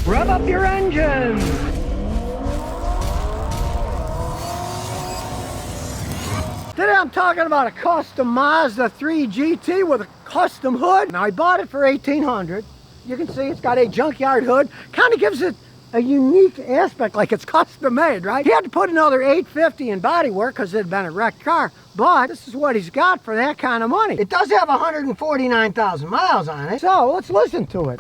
Rev up your engine. Today I'm talking about a custom Mazda 3 GT with a custom hood. Now I bought it for $1,800. You can see it's got a junkyard hood. Kind of gives it a unique aspect, like it's custom made, right? He had to put another $850 in bodywork because it had been a wrecked car, but this is what he's got for that kind of money. It does have 149,000 miles on it, so let's listen to it.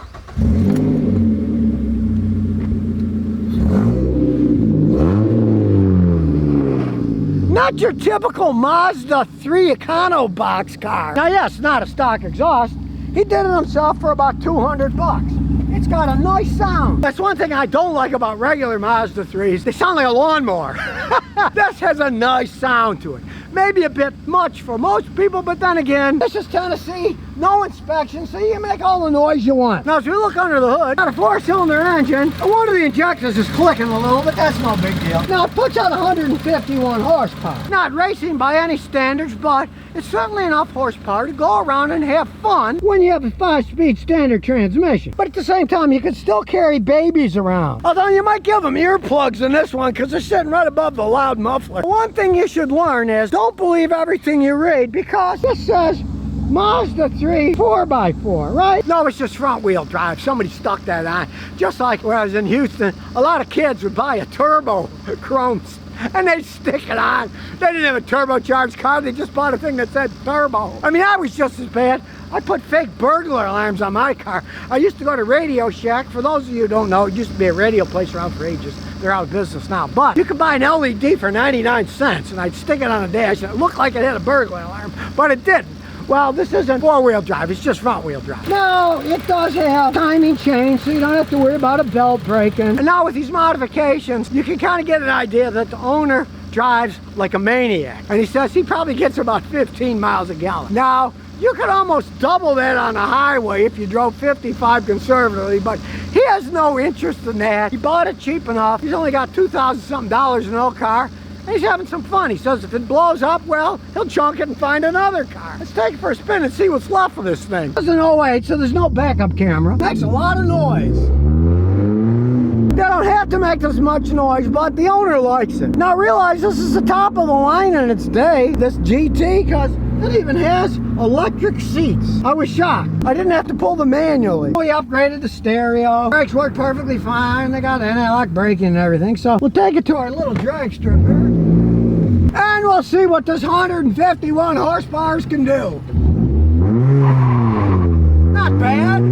Not your typical Mazda 3 Econo box car. Now yes, not a stock exhaust. He did it himself for about $200. It's got a nice sound. That's one thing I don't like about regular Mazda 3s. They sound like a lawnmower. This has a nice sound to it. Maybe a bit much for most people, but then again, this is Tennessee, no inspection, so you can make all the noise you want. Now, as we look under the hood, got a 4-cylinder engine, and one of the injectors is clicking a little, but that's no big deal. Now, it puts out 151 horsepower. Not racing by any standards, but it's certainly enough horsepower to go around and have fun when you have a 5-speed standard transmission. But at the same time, you can still carry babies around. Although you might give them earplugs in this one because they're sitting right above the loud muffler. One thing you should learn is don't believe everything you read, because this says Mazda 3 4x4, right? No, it's just front wheel drive. Somebody stuck that on. Just like when I was in Houston, a lot of kids would buy a turbo chrome and they'd stick it on. They didn't have a turbocharged car, they just bought a thing that said turbo. I mean, I was just as bad. I put fake burglar alarms on my car. I used to go to Radio Shack. For those of you who don't know, it used to be a radio place around for ages. They're out of business now. But you could buy an LED for 99 cents, and I'd stick it on a dash, and it looked like it had a burglar alarm, but it didn't. Well, this isn't four-wheel drive, it's just front-wheel drive. Now, it does have timing chain, so you don't have to worry about a belt breaking. And now with these modifications, you can kind of get an idea that the owner drives like a maniac. And he says he probably gets about 15 miles a gallon. Now, you could almost double that on the highway if you drove 55 conservatively, but he has no interest in that. He bought it cheap enough. He's only got $2,000-something in an old car, and he's having some fun. He says if it blows up, well, he'll junk it and find another car. Let's take it for a spin and see what's left of this thing. It's an 08, so there's no backup camera. Makes a lot of noise. They don't have to make this much noise, but the owner likes it. Now realize this is the top of the line in its day, this GT, because it even has electric seats. I was shocked. I didn't have to pull them manually. We upgraded the stereo. Brakes work perfectly fine. They got anti-lock braking and everything. So we'll take it to our little drag strip here, and we'll see what this 151 horsepower can do. Not bad.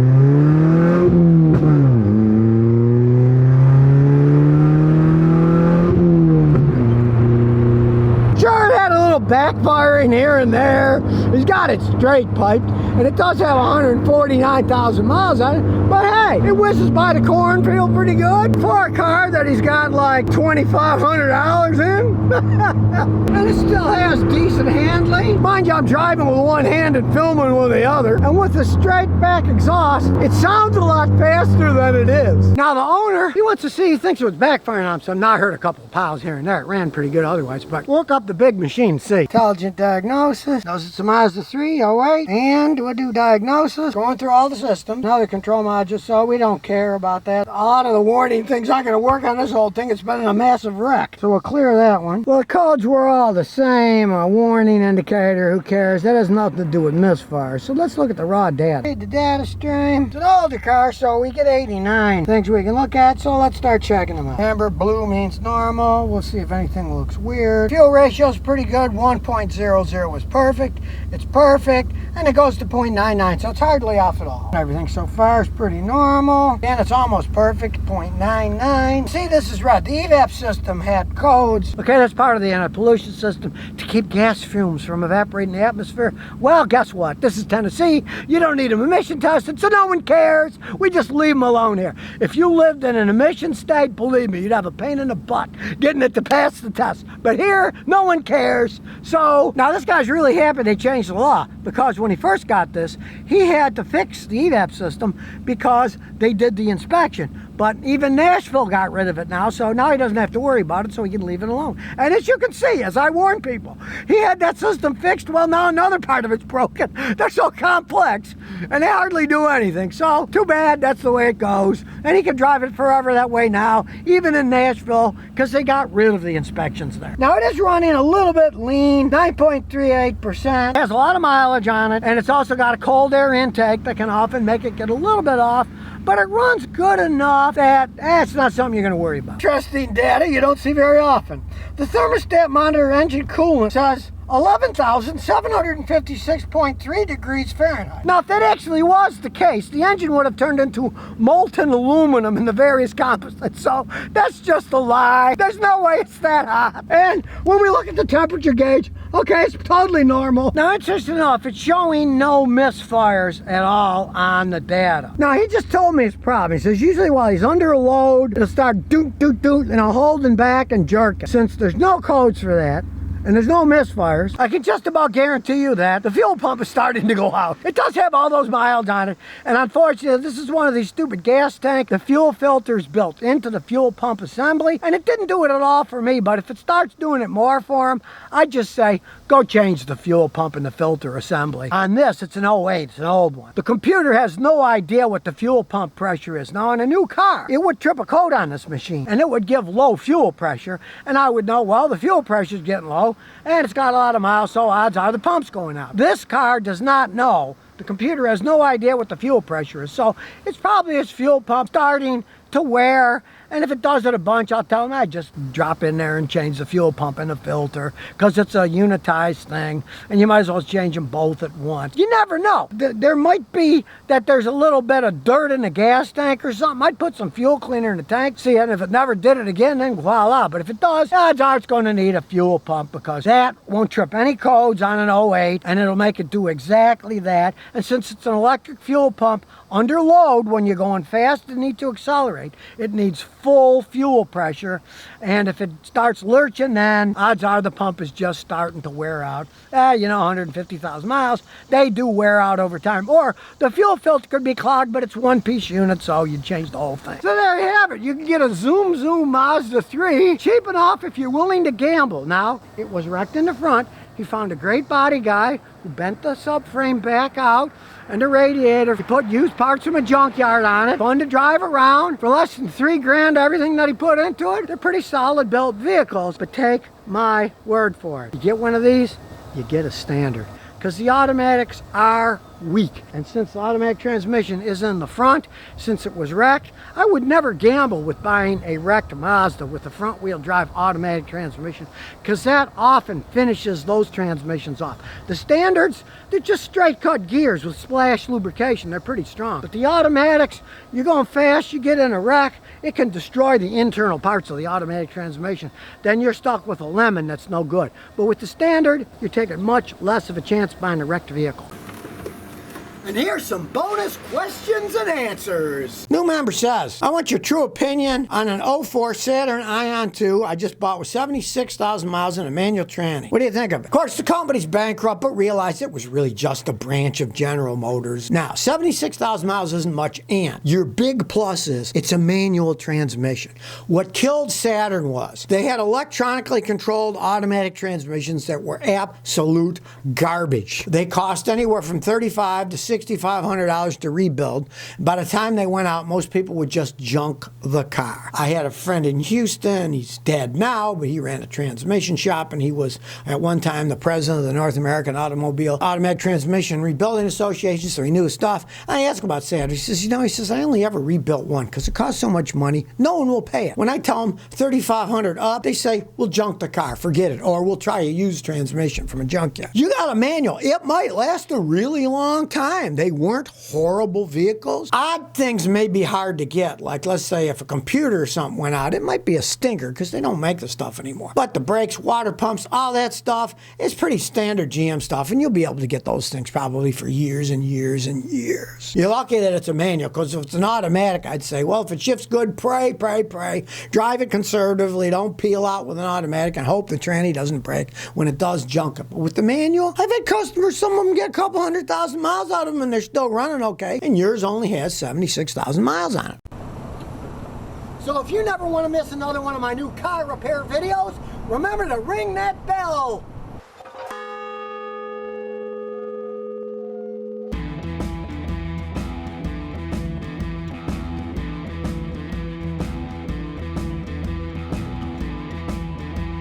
Backfiring here and there. He's got it straight piped, and it does have 149,000 miles on it, but hey, it whizzes by the cornfield pretty good for a car that he's got like $2,500 in. And it still has decent handling. Mind you, I'm driving with one hand and filming with the other, and with the straight back exhaust, it sounds a lot faster than it is. Now the owner, he wants to see, he thinks it was backfiring on him, so now I heard a couple of pows here and there. It ran pretty good otherwise, but look up the big machine, see. Intelligent diagnosis, knows it's a Mazda 3, 08, and we'll do diagnosis, going through all the systems, another control module, so we don't care about that. A lot of the warning things aren't going to work on this whole thing. It's been a massive wreck, so we'll clear that one. Well, the codes were all the same. A warning indicator, who cares? That has nothing to do with misfire. So let's look at the raw data. Read the data stream. It's an older car, so we get 89 things we can look at, so let's start checking them out. Amber blue means normal. We'll see if anything looks weird. Fuel ratio is pretty good. 1.00 was perfect. It's perfect, and it goes to 0.99, so it's hardly off at all. Everything so far is pretty normal, and it's almost perfect, 0.99. See, this is right. The evap system had codes. Okay, that's part of the anti-pollution system to keep gas fumes from evaporating the atmosphere. Well, guess what? This is Tennessee. You don't need them emission tested, so no one cares. We just leave them alone here. If you lived in an emission state, believe me, you'd have a pain in the butt getting it to pass the test. But here, no one cares. So now this guy's really happy they changed the law, because when he first got this, he had to fix the evap system because they did the inspection. But even Nashville got rid of it now, so now he doesn't have to worry about it, so he can leave it alone. And as you can see, as I warned people, he had that system fixed. Well, now another part of it's broken. They're so complex, and they hardly do anything. So, too bad, that's the way it goes. And he can drive it forever that way now, even in Nashville, because they got rid of the inspections there. Now, it is running a little bit lean, 9.38%. It has a lot of mileage on it, and it's also got a cold air intake that can often make it get a little bit off, but it runs good enough that it's not something you're going to worry about. Interesting data you don't see very often. The thermostat monitor engine coolant says 11,756.3 degrees Fahrenheit. Now, if that actually was the case, the engine would have turned into molten aluminum in the various composites. So that's just a lie. There's no way it's that hot. And when we look at the temperature gauge, okay, it's totally normal. Now, interesting enough, it's showing no misfires at all on the data. Now, he just told me his problem. He says usually while he's under a load, it'll start doot, doot, doot, and I'll holding back and jerking. Since there's no codes for that, and there's no misfires, I can just about guarantee you that the fuel pump is starting to go out. It does have all those miles on it, and unfortunately, this is one of these stupid gas tanks. The fuel filter's built into the fuel pump assembly, and it didn't do it at all for me, but if it starts doing it more for him, I'd just say, go change the fuel pump and the filter assembly. On this, it's an 08, it's an old one. The computer has no idea what the fuel pump pressure is. Now, in a new car, it would trip a code on this machine, and it would give low fuel pressure, and I would know, well, the fuel pressure's getting low, and it's got a lot of miles, so odds are the pump's going out. This car does not know. The computer has no idea what the fuel pressure is, so it's probably its fuel pump starting to wear, and if it does it a bunch, I'll tell them, I just drop in there and change the fuel pump and the filter, because it's a unitized thing, and you might as well change them both at once. You never know. There might be that there's a little bit of dirt in the gas tank or something. I'd put some fuel cleaner in the tank, see, and if it never did it again, then voila. But if it does, odds are it's going to need a fuel pump, because that won't trip any codes on an 08, and it'll make it do exactly that. And since it's an electric fuel pump, under load, when you're going fast and need to accelerate, it needs full fuel pressure, and if it starts lurching, then odds are the pump is just starting to wear out. 150,000 miles, they do wear out over time. Or the fuel filter could be clogged, but it's one-piece unit, so you change the whole thing. So there you have it. You can get a Zoom Mazda 3 cheap enough if you're willing to gamble. Now, it was wrecked in the front. He found a great body guy who bent the subframe back out and the radiator. He put used parts from a junkyard on it. Fun to drive around. For less than $3,000, everything that he put into it, they're pretty solid built vehicles. But take my word for it. You get one of these, you get a standard. Because the automatics are weak. And since the automatic transmission is in the front, since it was wrecked, I would never gamble with buying a wrecked Mazda with a front wheel drive automatic transmission, because that often finishes those transmissions off. The standards, they're just straight cut gears with splash lubrication. They're pretty strong. But the automatics, you're going fast, you get in a wreck, it can destroy the internal parts of the automatic transmission. Then you're stuck with a lemon that's no good. But with the standard, you're taking much less of a chance buying a wrecked vehicle. And here's some bonus questions and answers. New member says, I want your true opinion on an 04 Saturn Ion 2 I just bought with 76,000 miles in a manual tranny. What do you think of it? Of course, the company's bankrupt, but realized it was really just a branch of General Motors. Now, 76,000 miles isn't much, and your big plus is it's a manual transmission. What killed Saturn was they had electronically controlled automatic transmissions that were absolute garbage. They cost anywhere from $3,500 to $6,500 to rebuild. By the time they went out, most people would just junk the car. I had a friend in Houston. He's dead now, but he ran a transmission shop, and he was at one time the president of the North American Automobile Automatic Transmission Rebuilding Association, so he knew his stuff. I asked him about Saturn. He says, I only ever rebuilt one because it costs so much money, no one will pay it. When I tell them $3,500 up, they say, we'll junk the car, forget it, or we'll try a used transmission from a junkyard. You got a manual. It might last a really long time. They weren't horrible vehicles. Odd things may be hard to get, like let's say if a computer or something went out, it might be a stinker because they don't make the stuff anymore. But the brakes, water pumps, all that stuff is pretty standard GM stuff, and you'll be able to get those things probably for years and years and years. You're lucky that it's a manual, because if it's an automatic, I'd say, well, if it shifts good, pray. Drive it conservatively, don't peel out with an automatic and hope the tranny doesn't break. When it does, junk it. But with the manual, I've had customers, some of them get a couple 100,000 miles out of them and they're still running okay, and yours only has 76,000 miles on it. So if you never want to miss another one of my new car repair videos, remember to ring that bell.